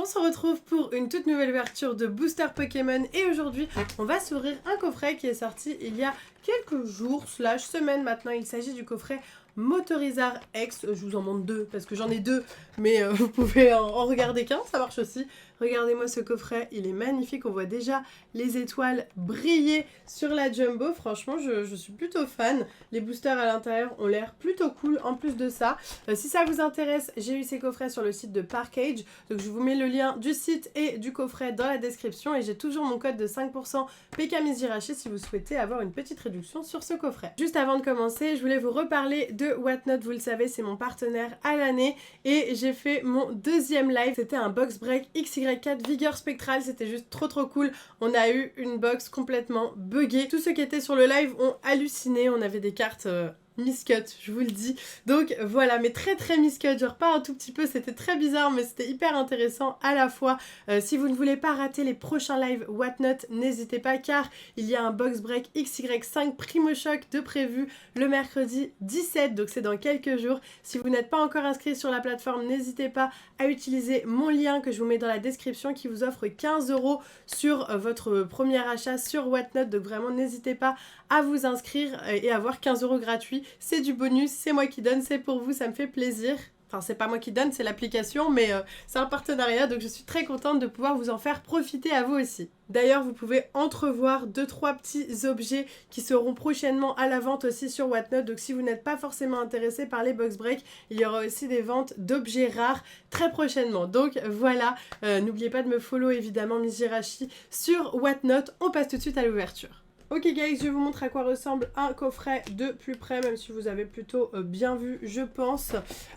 On se retrouve pour une toute nouvelle ouverture de Booster Pokémon et aujourd'hui on va s'ouvrir un coffret qui est sorti il y a quelques jours / semaines maintenant. Il s'agit du coffret Motorizard X. Je vous en montre deux parce que j'en ai deux, mais vous pouvez en regarder qu'un, ça marche aussi. Regardez-moi ce coffret, il est magnifique, on voit déjà les étoiles briller sur la Jumbo. Franchement, je suis plutôt fan. Les boosters à l'intérieur ont l'air plutôt cool. En plus de ça, si ça vous intéresse, j'ai eu ces coffrets sur le site de Parkage. Donc je vous mets le lien du site et du coffret dans la description. Et j'ai toujours mon code de 5% PKMisJirachi si vous souhaitez avoir une petite réduction sur ce coffret. Juste avant de commencer, je voulais vous reparler de Whatnot. Vous le savez, c'est mon partenaire à l'année. Et j'ai fait mon deuxième live. C'était un box break XY4 Vigueur Spectrale, c'était juste trop cool. On a eu une box complètement buggée. Tous ceux qui étaient sur le live ont halluciné. On avait des cartes miscut, je vous le dis. Donc voilà, mais très miscut, genre pas un tout petit peu, c'était très bizarre, mais c'était hyper intéressant à la fois. Si vous ne voulez pas rater les prochains lives Whatnot, n'hésitez pas car il y a un box break XY5 Primo Choc de prévu le mercredi 17, donc c'est dans quelques jours. Si vous n'êtes pas encore inscrit sur la plateforme, n'hésitez pas à utiliser mon lien que je vous mets dans la description qui vous offre 15 € sur votre premier achat sur Whatnot. Donc vraiment, n'hésitez pas à vous inscrire et avoir 15 € gratuits. C'est du bonus, c'est moi qui donne, c'est pour vous, ça me fait plaisir. Enfin, c'est pas moi qui donne, c'est l'application, mais c'est un partenariat, donc je suis très contente de pouvoir vous en faire profiter à vous aussi. D'ailleurs, vous pouvez entrevoir 2-3 petits objets qui seront prochainement à la vente aussi sur Whatnot. Donc si vous n'êtes pas forcément intéressé par les box break, il y aura aussi des ventes d'objets rares très prochainement. Donc voilà, n'oubliez pas de me follow évidemment MisJirachi sur Whatnot. On passe tout de suite à l'ouverture. Ok guys, je vous montre à quoi ressemble un coffret de plus près, même si vous avez plutôt bien vu, je pense,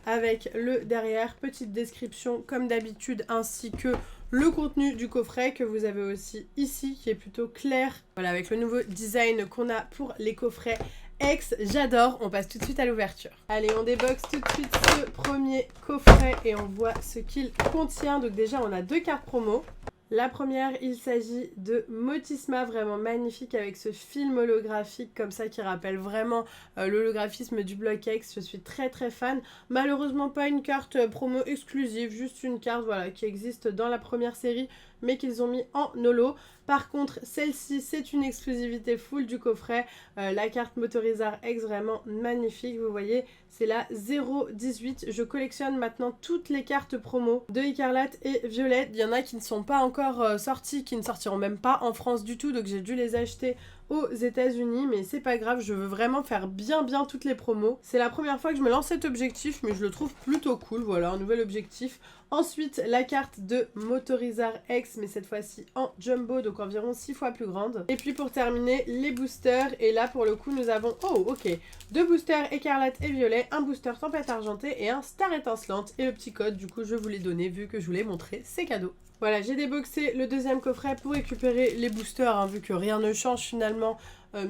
avec le derrière, petite description comme d'habitude, ainsi que le contenu du coffret que vous avez aussi ici, qui est plutôt clair. Voilà, avec le nouveau design qu'on a pour les coffrets X, j'adore. On passe tout de suite à l'ouverture. Allez, on déboxe tout de suite ce premier coffret et on voit ce qu'il contient. Donc déjà, on a 2 cartes promo. La première, il s'agit de Motisma, vraiment magnifique avec ce film holographique comme ça qui rappelle vraiment l'holographisme du bloc X. Je suis très fan. Malheureusement pas une carte promo exclusive, juste une carte voilà, qui existe dans la première série mais qu'ils ont mis en holo. Par contre, celle-ci, c'est une exclusivité full du coffret. La carte Motorizard X, vraiment magnifique. Vous voyez, c'est la 018. Je collectionne maintenant toutes les cartes promo de Écarlate et Violette. Il y en a qui ne sont pas encore sorties, qui ne sortiront même pas en France du tout. Donc j'ai dû les acheter aux États-Unis, mais c'est pas grave, je veux vraiment faire bien toutes les promos. C'est la première fois que je me lance cet objectif, mais je le trouve plutôt cool. Voilà, un nouvel objectif. Ensuite, la carte de Motorizard X, mais cette fois-ci en jumbo, donc environ 6 fois plus grande. Et puis pour terminer, les boosters. Et là, pour le coup, nous avons, oh ok, 2 boosters écarlate et violet, un booster tempête argentée et un star étincelante. Et le petit code, du coup, je vous l'ai donné vu que je vous l'ai montré, c'est cadeau. Voilà, j'ai déboxé le deuxième coffret pour récupérer les boosters, hein, vu que rien ne change finalement,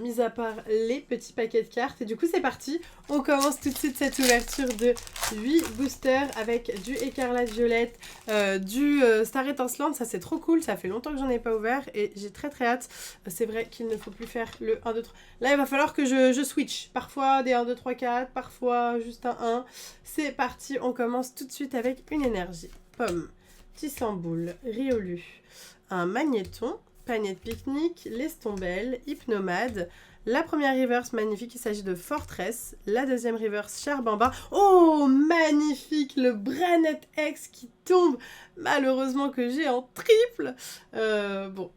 mis à part les petits paquets de cartes. Et du coup, c'est parti. On commence tout de suite cette ouverture de 8 boosters avec du écarlate violette, du star étincelante. Ça, c'est trop cool. Ça fait longtemps que j'en ai pas ouvert et j'ai très hâte. C'est vrai qu'il ne faut plus faire le 1, 2, 3. Là, il va falloir que je switch. Parfois des 1, 2, 3, 4, parfois juste un 1. C'est parti. On commence tout de suite avec une énergie. Pomme. Tissamboule, Riolu, un magnéton, panier de pique-nique, l'estombelle, hypnomade, la première reverse magnifique, il s'agit de Fortress, la deuxième reverse Charbamba, oh magnifique, le Branette X qui tombe, malheureusement que j'ai en triple, bon,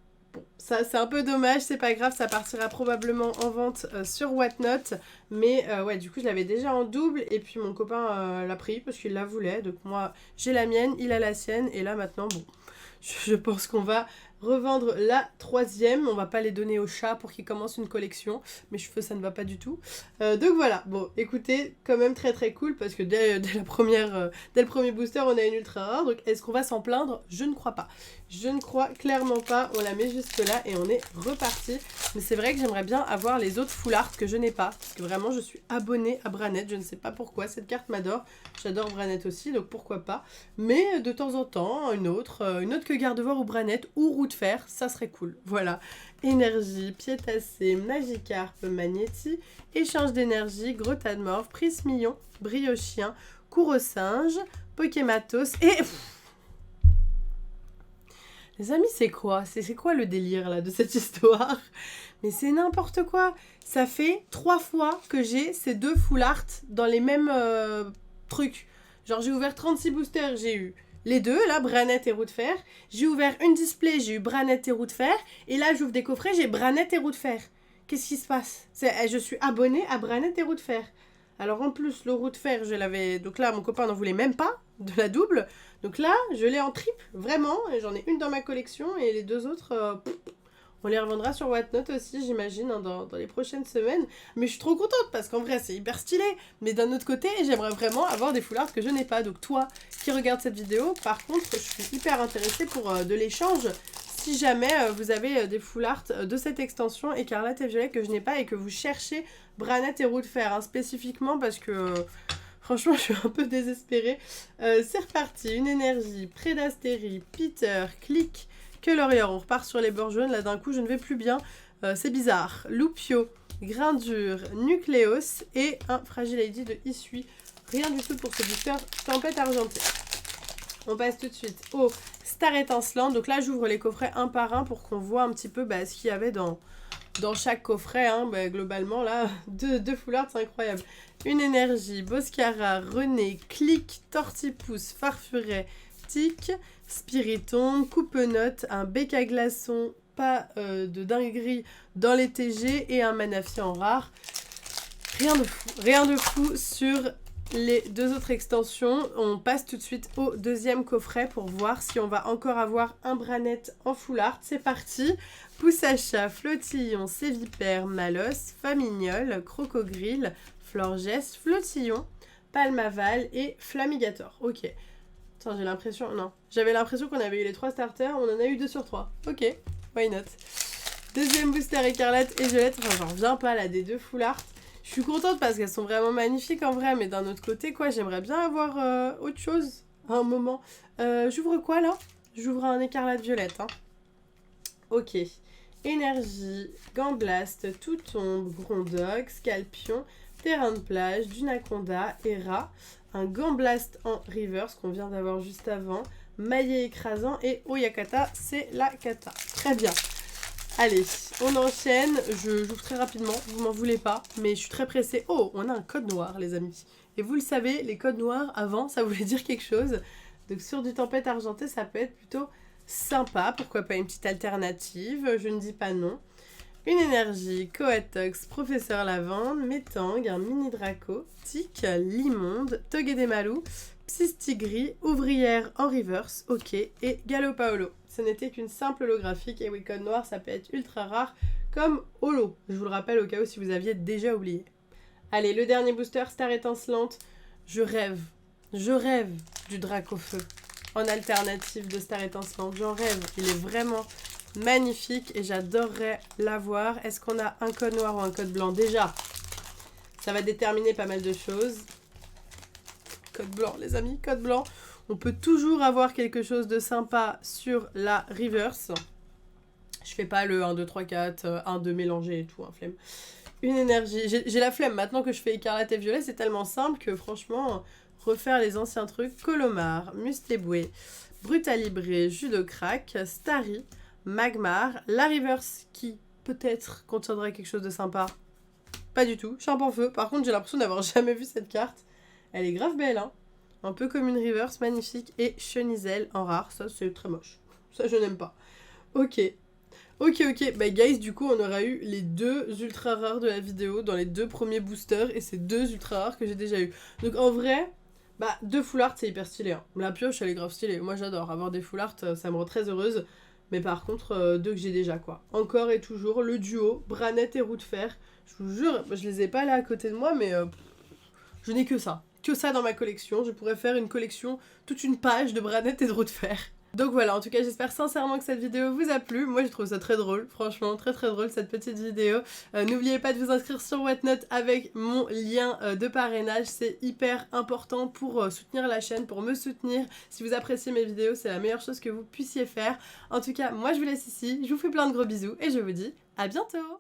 ça c'est un peu dommage, c'est pas grave, ça partira probablement en vente sur Whatnot, mais ouais, du coup je l'avais déjà en double et puis mon copain l'a pris parce qu'il la voulait, donc moi j'ai la mienne, il a la sienne et là maintenant bon, je pense qu'on va revendre la troisième, on va pas les donner au chat pour qu'il commence une collection, mes cheveux ça ne va pas du tout, donc voilà, bon écoutez, quand même très cool parce que dès le premier booster on a une ultra rare, donc est-ce qu'on va s'en plaindre? Je ne crois pas, je ne crois clairement pas, on la met juste là et on est reparti, mais c'est vrai que j'aimerais bien avoir les autres full art que je n'ai pas, parce que vraiment je suis abonnée à Branette, je ne sais pas pourquoi, cette carte m'adore, j'adore Branette aussi, donc pourquoi pas, mais de temps en temps, une autre que Gardevoir ou Branette ou Roue de Fer, ça serait cool, voilà. Énergie, Piétacé, Magikarp, Magnéti, échange d'énergie, Grotta de Morve, Prismillon, Briochien, Cours au singe, Pokématos et... Les amis, c'est quoi? C'est quoi le délire là de cette histoire? Mais c'est n'importe quoi. Ça fait 3 fois que j'ai ces 2 full art dans les mêmes trucs. Genre j'ai ouvert 36 boosters, j'ai eu les deux, là, Branette et Roue de Fer. J'ai ouvert une display, j'ai eu Branette et Roue de Fer. Et là, j'ouvre des coffrets, j'ai Branette et Roue de Fer. Qu'est-ce qui se passe? Je suis abonnée à Branette et Roue de Fer. Alors en plus, le Roue de Fer, je l'avais... Donc là, mon copain n'en voulait même pas de la double. Donc là, je l'ai en triple, vraiment. Et j'en ai une dans ma collection et les 2 autres... on les revendra sur Whatnot aussi, j'imagine, hein, dans les prochaines semaines. Mais je suis trop contente parce qu'en vrai, c'est hyper stylé. Mais d'un autre côté, j'aimerais vraiment avoir des full art que je n'ai pas. Donc toi qui regardes cette vidéo, par contre, je suis hyper intéressée pour de l'échange. Si jamais vous avez des full art de cette extension Écarlate et Violet que je n'ai pas et que vous cherchez Branette et Roue de Fer, hein, spécifiquement parce que... franchement, je suis un peu désespérée. C'est reparti. Une énergie, Prédastérie, Peter, Click... Que L'Orient, on repart sur les bords jaunes, là d'un coup je ne vais plus bien, c'est bizarre. Loupio, Grindure, Nucléos et un Fragile Lady de Issui. Rien du tout pour ce booster Tempête Argentée. On passe tout de suite au Star Étincelante. Donc là j'ouvre les coffrets un par un pour qu'on voit un petit peu ce qu'il y avait dans chaque coffret. Hein. Globalement là, deux full art, c'est incroyable. Une énergie, Boscara, René, Click, Tortipousse, Farfuret, Tic, Spiritomb, Coupe-Note, un bec à glaçons, pas de dinguerie dans les TG et un Manaphy en rare. Rien de fou sur les 2 autres extensions. On passe tout de suite au 2e coffret pour voir si on va encore avoir un Branette en full art. C'est parti. Pousse à chat, Flottillon, Sévipère, Malos, Famignol, Crocogrille, Florges, Flottillon, Palmaval et Flamigator. Ok. Attends, j'ai l'impression... Non. J'avais l'impression qu'on avait eu les 3 starters. On en a eu 2 sur 3. Ok. Why not? 2e booster Écarlate et Violette. Enfin, j'en reviens pas là des 2 full art. Je suis contente parce qu'elles sont vraiment magnifiques en vrai. Mais d'un autre côté, quoi, j'aimerais bien avoir autre chose à un moment. J'ouvre quoi là? J'ouvre un Écarlate Violette. Hein. Ok. Énergie, Gamblast, Toutombe, Grondog, Scalpion, Terrain de plage, Dunaconda, Hera, un Gamblast en reverse qu'on vient d'avoir juste avant, Maillet écrasant et Oyakata, c'est la kata. Très bien. Allez, on enchaîne. J'ouvre très rapidement, vous m'en voulez pas, mais je suis très pressée. Oh, on a un code noir, les amis. Et vous le savez, les codes noirs, avant, ça voulait dire quelque chose. Donc sur du Tempête Argentée, ça peut être plutôt sympa. Pourquoi pas une petite alternative, je ne dis pas non. Une énergie, Coatox, Professeur Lavande, Métang, un mini Draco, Tic, Limonde, Togedemaru, Psystigri, Ouvrière en reverse, ok, et Gallo Paolo. Ce n'était qu'une simple holographique et oui, code noir, ça peut être ultra rare comme holo. Je vous le rappelle au cas où si vous aviez déjà oublié. Allez, le dernier booster, Star Étincelante. Je rêve du Draco Feu en alternative de Star Étincelante. J'en rêve, il est vraiment... magnifique et j'adorerais l'avoir. Est-ce qu'on a un code noir ou un code blanc? Déjà, ça va déterminer pas mal de choses. Code blanc, les amis, code blanc. On peut toujours avoir quelque chose de sympa sur la reverse. Je fais pas le 1, 2, 3, 4, 1, 2 mélangé et tout, hein, flemme. Une énergie. J'ai la flemme. Maintenant que je fais Écarlate et Violet, c'est tellement simple que franchement, refaire les anciens trucs. Colomar, Mustéboué, Brutalibré, Judocrack, Starry, Magmar, la reverse qui peut-être contiendrait quelque chose de sympa. Pas du tout, Champ en feu. Par contre, j'ai l'impression d'avoir jamais vu cette carte. Elle est grave belle, hein. Un peu comme une reverse, magnifique. Et Chenizel en rare, ça c'est très moche. Ça je n'aime pas. Ok. Bah guys, du coup on aura eu les 2 ultra rares de la vidéo dans les 2 premiers boosters. Et c'est 2 ultra rares que j'ai déjà eu. Donc en vrai... 2 full art c'est hyper stylé. Hein. La pioche elle est grave stylée. Moi j'adore. Avoir des full art ça me rend très heureuse. Mais par contre 2 que j'ai déjà quoi. Encore et toujours le duo Branette et Roue de Fer. Je vous jure, je les ai pas là à côté de moi mais je n'ai que ça. Que ça dans ma collection. Je pourrais faire une collection, toute une page de Branette et de Roue de Fer. Donc voilà, en tout cas j'espère sincèrement que cette vidéo vous a plu. Moi je trouve ça très drôle, franchement très drôle cette petite vidéo. N'oubliez pas de vous inscrire sur Whatnot avec mon lien de parrainage, c'est hyper important pour soutenir la chaîne, pour me soutenir. Si vous appréciez mes vidéos, c'est la meilleure chose que vous puissiez faire. En tout cas, moi je vous laisse ici, je vous fais plein de gros bisous et je vous dis à bientôt.